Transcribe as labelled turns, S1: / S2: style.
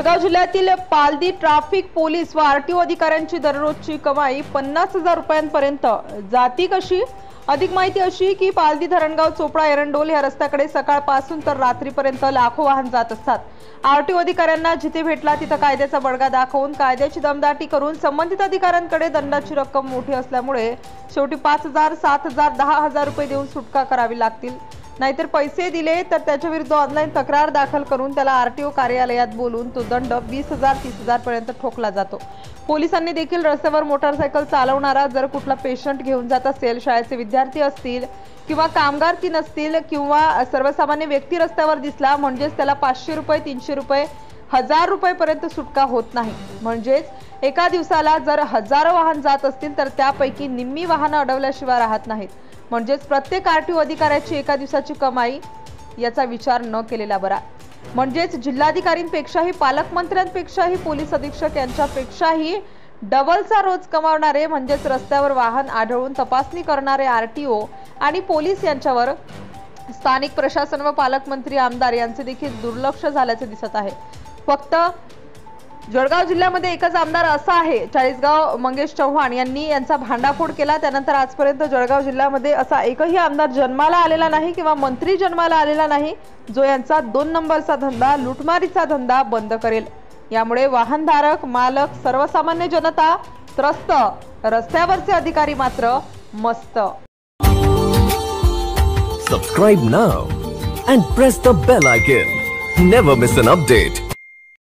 S1: जळगाव जिल्ह्यातील Paldi traffic police व RTO अधिकाऱ्यांची दररोजची कमाई 50,000 रुपयांपर्यंत जाती कशी? अधिक माहिती अशी की पालदी धरणगाव चोपडा एरंडोल या रस्त्याकडे सकाळपासून तर रात्रीपर्यंत लाखो वाहन जात असतात। आरटीओ अधिकाऱ्यांना जिथे भेटला तिथे कायद्याचा बडगा दाखवून कायद्याची दमदाटी करून संबंधित अधिकाऱ्यांकडे दंडाची रक्कम मोठी असल्यामुळे शेवटी 5,000, 7,000, 10,000 रुपये देऊन सुटका करावी लागतील। नाहीतर पैसे दिले तर त्याच्या विरुद्ध ऑनलाईन तक्रार दाखल करून त्याला आरटीओ कार्यालयात बोलून तो दंड 20,000, 30,000 पर्यंत ठोकला जातो। पोलिसांनी देखील रस्त्यावर मोटारसायकल चालवणारा जर कुठला पेशंट घेऊन जात असेल, शाळेचे विद्यार्थी असतील किंवा कामगार ती नसतील किंवा सर्वसामान्य व्यक्ती रस्त्यावर दिसला म्हणजेच त्याला 500 रुपये, 300 रुपये, 1000 रुपये पर्यंत सुटका होत नाही। म्हणजेच एका दिवसाला जर हजारो वाहन जात असतील तर त्यापैकी निम्मी वाहनं अडवल्याशिवाय राहत नाहीत। म्हणजेच प्रत्येक आरटीओ अधिकाऱ्याची एका दिवसाची कमाई याचा विचार न केलेला बरा। म्हणजेच जिल्हाधिकाऱ्यांपेक्षाही, पालकमंत्र्यांपेक्षाही, पोलीस अधीक्षक यांच्यापेक्षाही डबलचा रोज कमावणारे म्हणजेच रस्त्यावर वाहन आढळून तपासणी करणारे आरटीओ आणि पोलीस यांच्यावर स्थानिक प्रशासन व पालकमंत्री, आमदार यांचे देखील दुर्लक्ष झाल्याचे दिसत आहे। फक्त जळगाव जिल्ह्यामध्ये एकच आमदार असा आहे, चाळीसगाव मंगेश चव्हाण यांनी यांचा भांडाफोड केला। त्यानंतर आजपर्यंत जळगाव जिल्ह्यामध्ये असा एकही आमदार जन्माला आलेला नाही किंवा मंत्री जन्माला आलेला नाही जो यांचा 2 नंबरचा धंदा, लुटमारीचा धंदा बंद करेल। यामुळे वाहनधारक, मालक, सर्वसामान्य जनता त्रस्त, रस्त्यावरचे अधिकारी मात्र मस्त।
S2: Subscribe now and press the bell icon. Never miss an update.